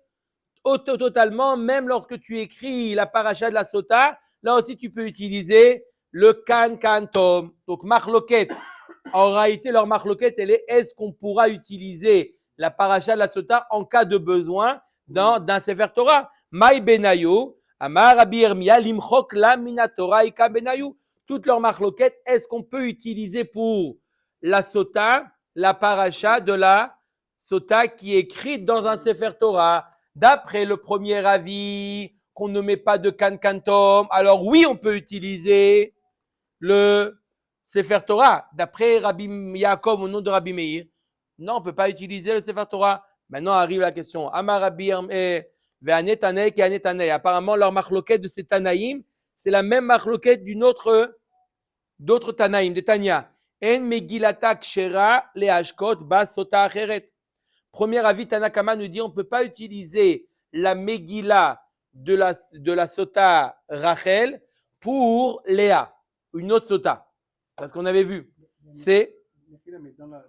totalement, même lorsque tu écris la paracha de la sota. Là aussi, tu peux utiliser le kan-kan-tom. Donc, marloquet. En réalité, leur marloquet, elle est est-ce qu'on pourra utiliser la paracha de la sota en cas de besoin d'un Sefer Torah? Maï benayu, amar Rabbi Yirmiyah, limchok la minatora ika benayu. Toutes leurs marloquettes, est-ce qu'on peut utiliser pour la sota, la paracha de la sota qui est écrite dans un Sefer Torah? D'après le premier avis, qu'on ne met pas de kan-kan-tom, alors oui, on peut utiliser le Sefer Torah. D'après Rabbi Yaakov, au nom de Rabbi Meir, non, on ne peut pas utiliser le Sefer Torah. Maintenant arrive la question. Amar Rabbi ve'anetanei ke'anetanei. Apparemment, leur marloquette de ces Tanaïm, c'est la même marloquette d'autres Tanaïm, de Tanya. En megilata kshera le'ashkot ba sota acheret. Premier avis, Tanakama nous dit on ne peut pas utiliser la Megillah de la sota Rachel pour Léa, une autre sota. Parce qu'on avait vu. C'est. Mais dans la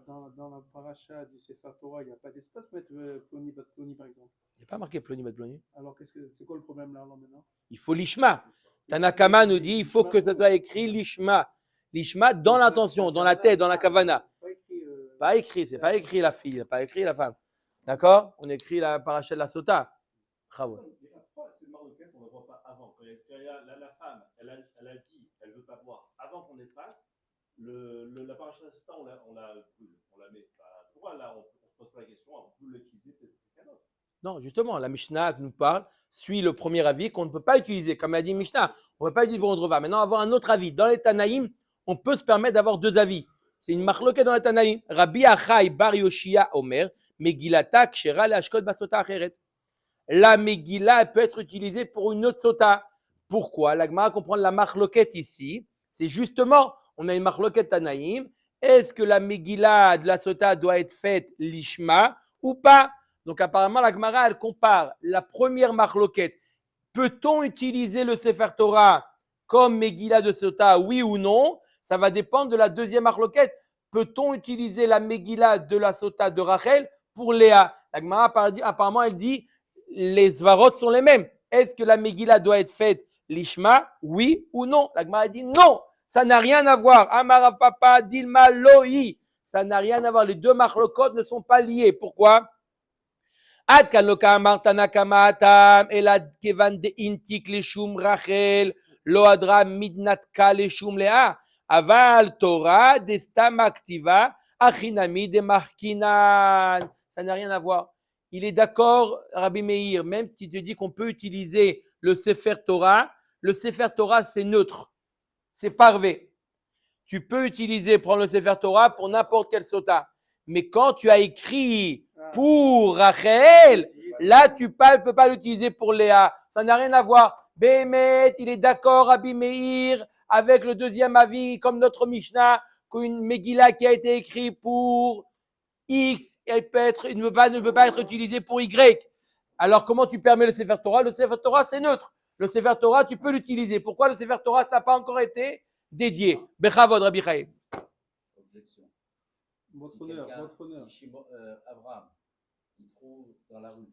paracha du Sefer Torah, il n'y a pas d'espace pour mettre Ploni bat Ploni, par exemple. Il n'y a pas marqué Ploni bat Ploni. Alors, c'est quoi le problème là maintenant? Il faut l'Ishma. Tanakama nous dit il faut que ça soit écrit l'Ishma. L'Ishma dans l'intention, dans la tête, dans la kavana. Pas écrit, c'est pas écrit la fille, pas écrit la femme. D'accord? On écrit la paracha de la sota. Bravo. Pourquoi cette marloquette, on ne la voit pas avant? Quand la femme, elle a dit, elle ne veut pas voir. Avant qu'on efface, la paracha de la sota, on la met. Pourquoi là, on ne se pose pas la question, on peut l'utiliser peut-être quelqu'un d'autre? Non, justement, la Mishnah nous parle, suit le premier avis qu'on ne peut pas utiliser. Comme a dit Mishnah, on ne peut pas utiliser pour Ondrova. Maintenant, avoir un autre avis. Dans les Tanaïm, on peut se permettre d'avoir 2 avis. C'est une marloquette dans les Tanaïm. Rabbi Achai bar Yoshia Omer, Megillata kshera le'ashkot basota acheret. La Megillah, elle peut être utilisée pour une autre sota. Pourquoi? La Gemara comprend la marloquette ici. C'est justement, on a une marloquette Tanaïm. Est-ce que la Megillah de la sota doit être faite l'ishma ou pas? Donc apparemment, la Gemara, elle compare la première marloquette. Peut-on utiliser le Sefer Torah comme Megillah de sota, oui ou non? Ça va dépendre de la deuxième marloquette. Peut-on utiliser la Megillah de la sota de Rachel pour Léa? La Gemara, apparemment, elle dit les svarot sont les mêmes. Est-ce que la Megillah doit être faite l'ishma, oui ou non? La Gemara dit non, ça n'a rien à voir. Amarav papa dilma lohi. Ça n'a rien à voir. Les 2 marlokot ne sont pas liés. Pourquoi? Ad kan lo ka'amar Tanakama atam elad kevan de intik leshum Rachel lo adra midnatka leshum Léa. Aval Torah destam aktiva achinami de markinan. Ça n'a rien à voir. Il est d'accord, Rabbi Meir, même si tu dis qu'on peut utiliser le Sefer Torah c'est neutre, c'est parvé. Tu peux prendre le Sefer Torah pour n'importe quelle sota. Mais quand tu as écrit pour Rachel, là tu ne peux pas l'utiliser pour Léa. Ça n'a rien à voir. Béhémet, il est d'accord, Rabbi Meir, avec le deuxième avis, comme notre Mishnah, qu'une Megillah qui a été écrite pour X, elle ne peut pas être utilisée pour Y. Alors, comment tu permets le Sefer Torah? Le Sefer Torah, c'est neutre. Le Sefer Torah, tu peux l'utiliser. Pourquoi le Sefer Torah, ça n'a pas encore été dédié? Bechavod, Rabbi Chaim. Objection. Votre si honneur, quelqu'un, votre honneur. si Abraham, il trouve dans la rue,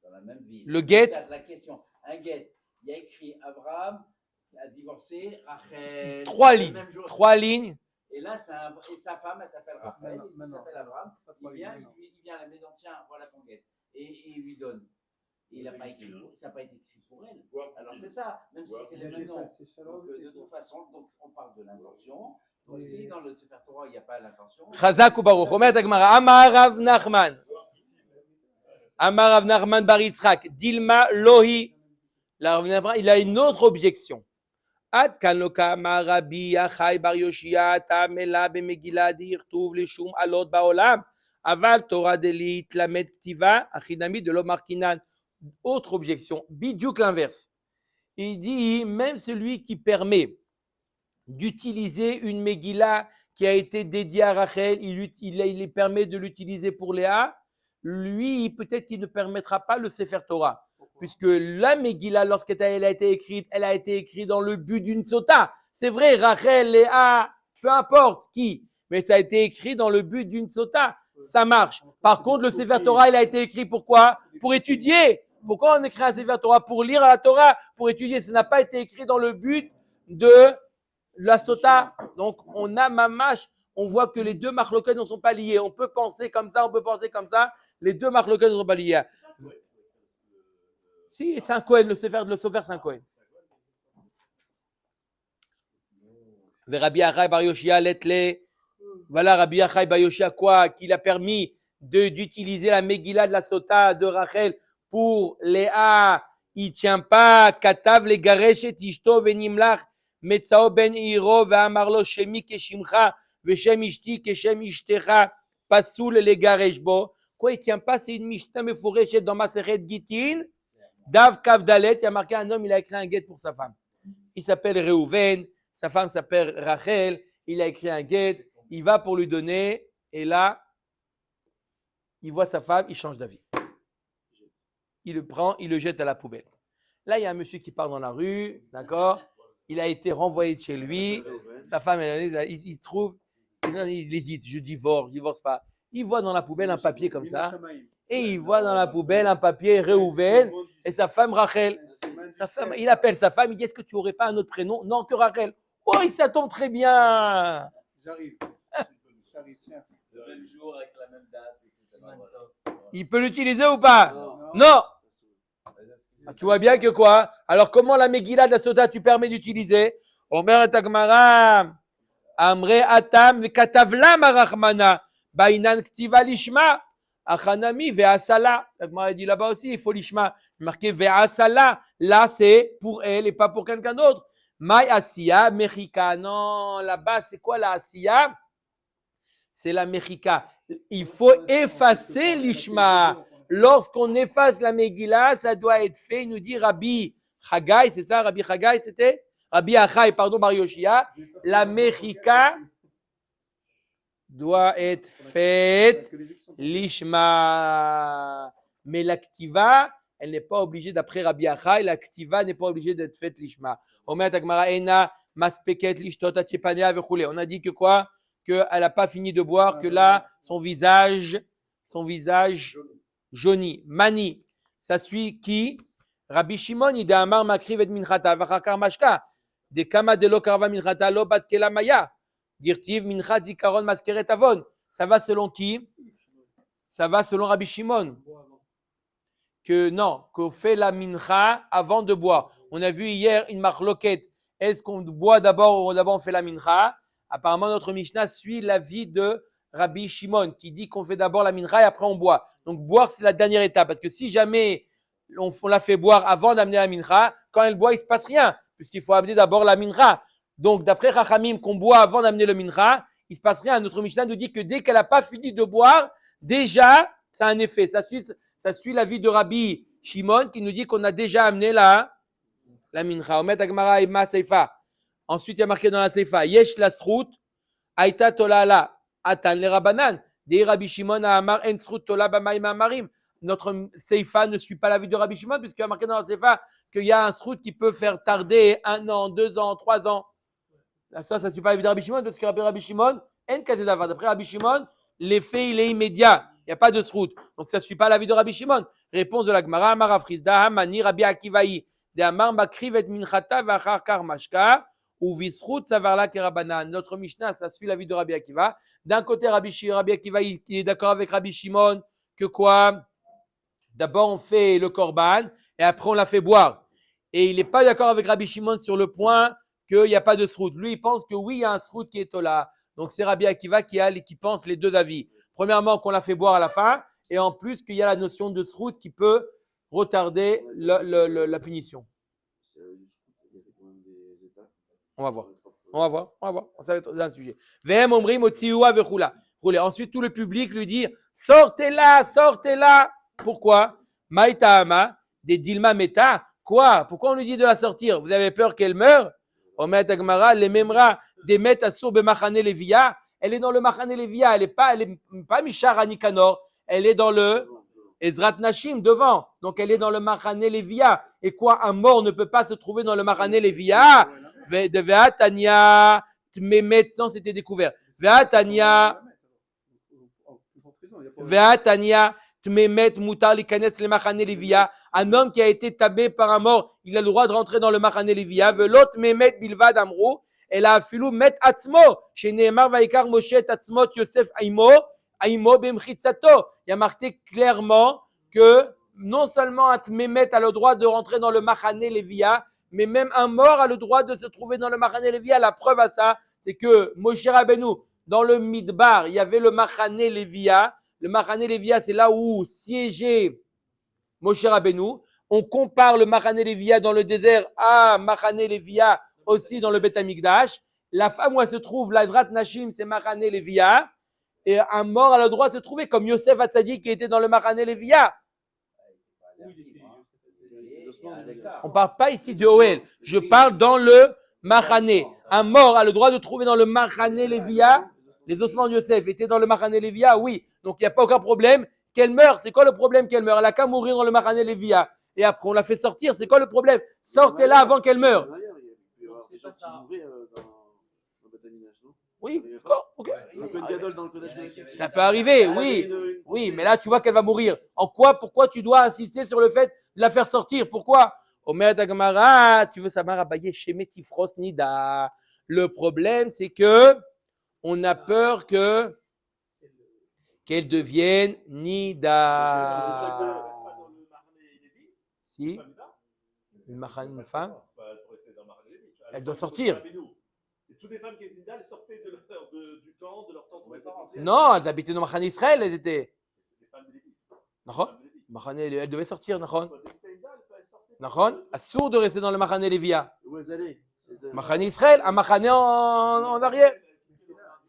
dans la même ville. Le guet. La question, un guet, il y a écrit Abraham a divorcé Rachel. 3 le lignes. même jour. 3 lignes. Et là, et sa femme, elle s'appelle Rachel, il Maintenant, s'appelle Abraham. pas Il 3 vient, lignes, non. il vient à la maison, tiens, voilà ton guet. Et il lui donne. Et il n'a pas écrit, ça n'a pas été écrit pour elle. Alors c'est ça, même si c'est les mêmes noms. Donc, de toute façon, donc, on parle de l'intention. Aussi, dans le Sefer Torah, il n'y a pas l'intention. Chazak ou Baruch. Omer Tagmara. Amar Rav Nachman. Amar Rav Nachman bar Yitzhak. Dilma Lohi. Là, il a une autre objection. Ad kanoka Rabbi Achai bar Yoshia Tamela b'Megillah dirtuv lishum alot baolam. Aval Torah delit lamed ktiva achinami de l'omarkinan. Autre objection. Bidjouk l'inverse. Il dit même celui qui permet d'utiliser une Megillah qui a été dédiée à Rachel, il permet de l'utiliser pour Léa, lui, peut-être qu'il ne permettra pas le Sefer Torah. Puisque la Megillah, lorsqu'elle a été écrite, elle a été écrite dans le but d'une sota. C'est vrai, Rachel, Léa, peu importe qui, mais ça a été écrit dans le but d'une sota. Ça marche. Par contre, le Sefer Torah, il a été écrit pourquoi? Pour étudier. Pourquoi on écrit un Sefer Torah? Pour lire la Torah, pour étudier. Ça n'a pas été écrit dans le but de la sota. Donc, on a mamash. On voit que les deux marloquets ne sont pas liés. On peut penser comme ça, on peut penser comme ça. Les deux marloquets ne sont pas liés. Si, c'est un Cohen, le Sefer, c'est un Cohen. Rabbi Achai bar Yoshia letle. Voilà Rabbi Achai bar Yoshia quoi? Qu'il a permis d'utiliser la Megillah de la Sota de Rachel pour Léa. Il ne tient pas. Katav le garesh et ishto venimlach. Metzao ben iro ve'amarlo shemi keshimcha ve'shem ishti keshem ishtecha. Pasoul le garesh bo. Quoi, il ne tient pas? C'est une Mishnah mefourechette dans Maseret Gitin. Dav Kav Dalet, il y a marqué un homme, il a écrit un guet pour sa femme. Il s'appelle Reuven, sa femme s'appelle Rachel, il a écrit un guet, il va pour lui donner, et là, il voit sa femme, il change d'avis. Il le prend, il le jette à la poubelle. Là, il y a un monsieur qui part dans la rue, d'accord? Il a été renvoyé de chez lui, sa femme, il trouve, il hésite, je divorce pas. Il voit dans la poubelle un papier comme ça. Et il voit dans la poubelle un papier Reuven et sa femme Rachel. Sa femme, il appelle sa femme, il dit est-ce que tu n'aurais pas un autre prénom? Non, que Rachel. Oh, ça tombe très bien. J'arrive, tiens. Le même jour avec la même date. Il peut l'utiliser ou pas? Non. Tu vois bien que quoi? Alors comment la Megillah de la Sota tu permets d'utiliser? Omer et Agmara Amre Atam Vekatavlam Arachmana Bainan Ktiva Lishma. Achanami ve'asala. La dit là-bas aussi, il faut l'ishma. Marqué ve'asala. Là, c'est pour elle et pas pour quelqu'un d'autre. Mai asiya, mechika. Non, là-bas, c'est quoi la asiya? C'est la mechika. Il faut effacer l'ishma. Lorsqu'on efface la Megillah, ça doit être fait. Il nous dit Rabbi Chagai, c'est ça? Rabbi Chagai, c'était? Rabbi Achai, pardon, Bar Yoshia. La mechika doit être faite l'ishma. Mais l'activa, elle n'est pas obligée, d'après Rabbi Achai, l'activa n'est pas obligée d'être faite l'ishma. On a dit que quoi? Qu'elle n'a pas fini de boire, que là, son visage jauni. Mani. Ça suit qui? Rabbi Shimon, il dit Amar makriv et minchata, vachakar mashka. De kama de lo karva minchata, lo bat kela maya. Dirtiv minchat zikaron maskeret avon. Ça va selon qui? Ça va selon Rabbi Shimon. Que non, qu'on fait la mincha avant de boire. On a vu hier une marloquette. Est-ce qu'on boit d'abord ou d'abord on fait la mincha? Apparemment, notre Mishnah suit l'avis de Rabbi Shimon qui dit qu'on fait d'abord la mincha et après on boit. Donc boire, c'est la dernière étape. Parce que si jamais on la fait boire avant d'amener la mincha, quand elle boit, il ne se passe rien. Puisqu'il faut amener d'abord la mincha. Donc, d'après Chachamim, qu'on boit avant d'amener le mincha, il ne se passe rien. Notre Mishnah nous dit que dès qu'elle n'a pas fini de boire, déjà, ça a un effet. Ça suit l'avis de Rabbi Shimon qui nous dit qu'on a déjà amené la mincha. Omet Agmara Ima Seifa. Ensuite, il y a marqué dans la Seifa, Yesh la srout, Aïta tolala, Atan le Rabanan. Des Rabbi Shimon a Amar en srout tola bamaim amarim. Notre Seifa ne suit pas l'avis de Rabbi Shimon puisqu'il y a marqué dans la Seifa qu'il y a un srout qui peut faire tarder 1 an, 2 ans, 3 ans. Ça ne suit pas l'avis de Rabbi Shimon parce que Rabbi Shimon, d'après Rabbi Shimon, l'effet il est immédiat. Il n'y a pas de srout. Donc ça ne suit pas l'avis de Rabbi Shimon. Réponse de la Gemara, Amar Frizda, Hamani, Rabbi Akivaï, de Amar Makriv et Minchata, Vachar Kar Mashka, ou Visrout, Savarla Kerabanan. Notre Mishnah, ça suit l'avis de Rabbi Akiva. D'un côté, Rabbi Akiva, il est d'accord avec Rabbi Shimon que quoi? D'abord, on fait le korban et après, on la fait boire. Et il n'est pas d'accord avec Rabbi Shimon sur le point qu'il n'y a pas de srout. Lui, il pense que oui, il y a un srout qui est tola. Donc, c'est Rabbi Akiva qui pense les deux avis. Premièrement, qu'on la fait boire à la fin, et en plus, qu'il y a la notion de srout qui peut retarder la punition. On va voir. Ça va être un sujet. Ensuite, tout le public lui dit sortez-la. Pourquoi? Maïtahama, des Dilma Meta. Quoi? Pourquoi on lui dit de la sortir? Vous avez peur qu'elle meure? Omet Agmara, les Memra, des Met Asur Bemachane Levia. Elle est dans le Machane Levia. Elle est pas Mishar Nikanor. Elle est dans le Ezrat Nashim devant. Donc elle est dans le Machane Levia. Et quoi? Un mort ne peut pas se trouver dans le Machane Levia. Ve'atania. Mais maintenant c'était découvert. Ve'atania. Un homme qui a été tabé par un mort, il a le droit de rentrer dans le Machane Levia. L'autre Memet Bilvad Amrou, elle a affilou Met Atzmo. Chez Nehemar Vaikar Moshe Atzmot Yosef Aimo Bemchitzato. Il y a marqué clairement que non seulement un Memet a le droit de rentrer dans le Machane Levia, mais même un mort a le droit de se trouver dans le Machane Levia. La preuve à ça, c'est que Moshe Rabbeinu, dans le Midbar, il y avait le Machane Levia. Le Machane Levia, c'est là où siégeait Moshe Rabbeinu. On compare le Machane Levia dans le désert à Machane Levia aussi dans le Beth Amikdash. La femme où elle se trouve, la Ezrat Nashim, c'est Machane Levia. Et un mort a le droit de se trouver, comme Yosef Hatzadik qui était dans le Machane Levia. On ne parle pas ici de Oel. Je parle dans le Machane. Un mort a le droit de trouver dans le Machane Levia. Les ossements de Yosef étaient dans le Machane Levia, oui. Donc il n'y a pas aucun problème qu'elle meure. C'est quoi le problème qu'elle meure? Elle n'a qu'à mourir dans le Machane Levia. Et après on la fait sortir. C'est quoi le problème? Sortez-la avant qu'elle meure. Oui, d'accord, ok. Ça peut arriver, oui. Oui, mais là tu vois qu'elle va mourir. Pourquoi tu dois insister sur le fait de la faire sortir? Pourquoi? Omer Dagmara, tu veux savoir abaye chez Metifros Nida. Le problème c'est que on a peur qu'elle devienne Nida. Si, une femme, elle doit sortir. Toutes les femmes qui étaient Nida, elles sortaient du camp, de leur tente. Non, elles habitaient dans Machane Israël, elles étaient. C'est des femmes de Lévi. Machane, elles devaient sortir, Nahon. Assourd de rester dans le Machane Levia. Où elles allaient? Machane Israël, un Machane en arrière.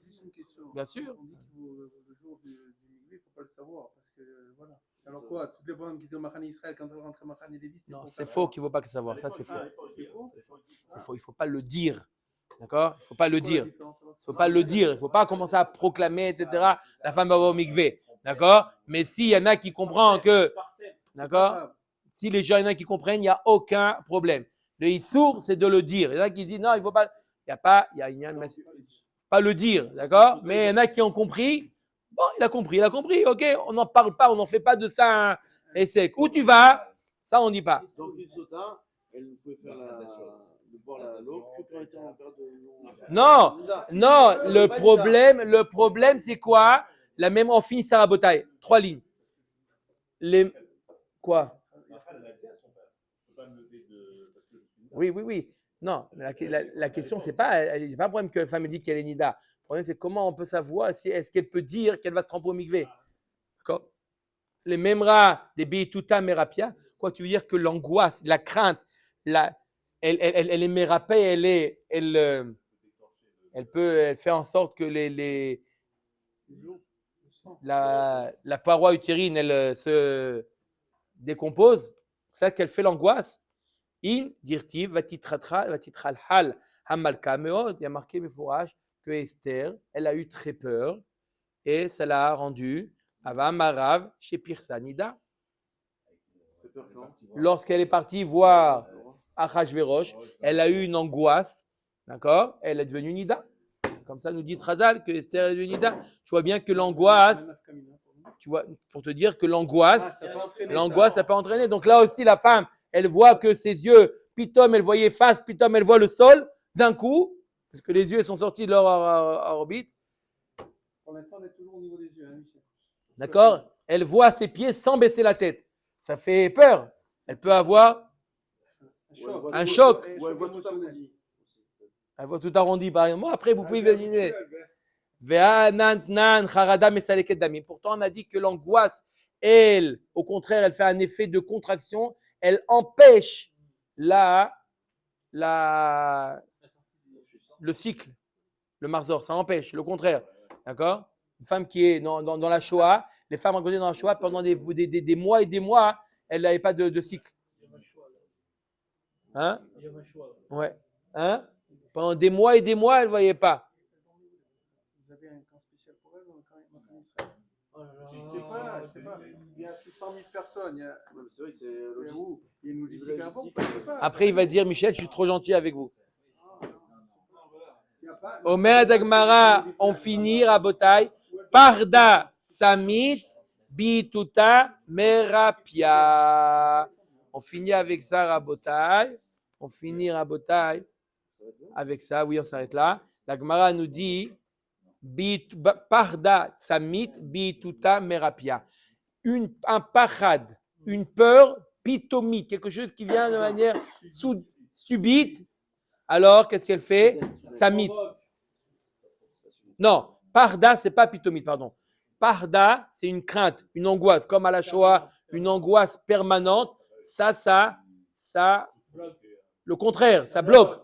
Juste une question. Bien sûr. On dit que le jour du Migvé, il ne faut pas le savoir. Parce que, voilà. Alors quoi? Toutes les femmes qui étaient au Machane Israël, quand elles rentraient au Machane Lévi, c'était Non, pour c'est faire faux quoi? qu'il ne faut pas le savoir. Ça, c'est faux. C'est faux? C'est faux. Il ne faut pas le dire. D'accord? Il ne faut pas le C'est quoi la dire. différence, alors? Il ne faut pas le dire. Il ne faut pas commencer à proclamer, etc. La femme va au mikvé. D'accord? Mais s'il y en a qui comprennent que. D'accord? Si les gens, il y en a qui comprennent, il n'y a aucun problème. Le issour, c'est de le dire. Il y en a qui disent non, il ne faut pas. Il y a pas le dire. D'accord? Mais il y en a qui ont compris. Bon, il a compris. Ok, on n'en parle pas, on n'en fait pas de ça un essai. Où tu vas? Ça, on ne dit pas. Donc une sota, elle ne pouvait faire de boire l'eau que quand elle était en période de. Non, le problème, c'est quoi? La même, on finit Sarah Botaï. 3 lignes. Quoi? Oui. Non, la question, c'est pas un problème que la femme dit qu'elle est Nida. Le problème, c'est comment on peut savoir si est-ce qu'elle peut dire qu'elle va se tremper au mikvé. D'accord? Les Memra des Beituta Merapia, quoi, tu veux dire que l'angoisse, la crainte, elle est mérapée, elle fait en sorte que la paroi utérine, elle se décompose. C'est ça qu'elle fait l'angoisse. In dirtiv vatitralhal hamalka meod. Il y a marqué Mefourage que Esther, elle a eu très peur et ça l'a rendu Ava Marav chez Pirsa Nida. Lorsqu'elle est partie voir Achashverosh, elle a eu une angoisse, d'accord? Elle est devenue Nida. Comme ça, nous disent Chazal que Esther est devenue Nida. Tu vois bien que l'angoisse, tu vois, pour te dire que l'angoisse, ça peut entraîner. Donc là aussi, la femme, elle voit que ses yeux, pitom, elle voyait face, pitom, elle voit le sol d'un coup, parce que les yeux sont sortis de leur orbite. Pour l'instant, on est toujours au niveau des yeux. Hein, Michel. D'accord? Elle voit ses pieds sans baisser la tête. Ça fait peur. Elle peut avoir un choc. Ouais, elle voit tout arrondi. Elle voit tout arrondi, par exemple. Bon, après, vous pouvez imaginer. Pourtant, on a dit que l'angoisse, elle, au contraire, elle fait un effet de contraction. Elle empêche le cycle, le marzor. Ça empêche, le contraire. D'accord? Une femme qui est dans la Shoah, les femmes rencontrées dans la Shoah, pendant des mois et des mois, elle n'avait pas de cycle. Hein? Ouais. Hein? Pendant des mois et des mois, elle ne voyait pas. Vous avez un camp spécial pour elle ou un camp Israël? Je sais pas. Il y a 600 000 personnes. C'est vrai, c'est logistique. Il nous dit c'est qu'un bon, je sais pas. Après, il va dire, Michel, je suis trop gentil avec vous. Omer Dagmara, on finit, Rabotai. Parda Samit Bituta Merapia. On finit avec ça, Rabotai. On finit, Rabotai. Avec ça, oui, on s'arrête là. La Gemara nous dit Parda Samit Bituta Merapia. Un pachad, une peur pitomite, quelque chose qui vient de manière subite. Alors, qu'est-ce qu'elle fait? Samit. Non, Parda, c'est pas pitomite, pardon. Parda, c'est une crainte, une angoisse, comme à la Shoah, une angoisse permanente. Ça, le contraire, ça bloque.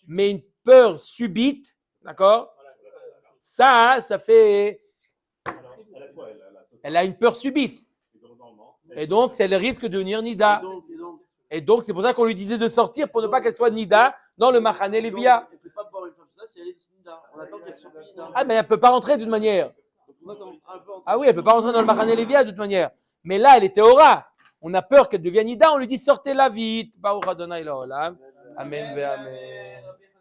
Mais une peur subite, d'accord? Ça fait. Elle a une peur subite. Et donc, c'est le risque de devenir Nida. Et donc, c'est pour ça qu'on lui disait de sortir pour ne pas qu'elle soit Nida dans le Machane Lévia. Elle ne fait pas boire une femme ça, si elle est Nida. On attend qu'elle soit Nida. Ah, mais elle ne peut pas rentrer de toute manière. Ah oui, elle ne peut pas rentrer dans le Machane Lévia de toute manière. Mais là, elle était Ora. On a peur qu'elle devienne Nida. On lui dit sortez-la vite. Baruch Adonai L'Olam. Amen. Amen.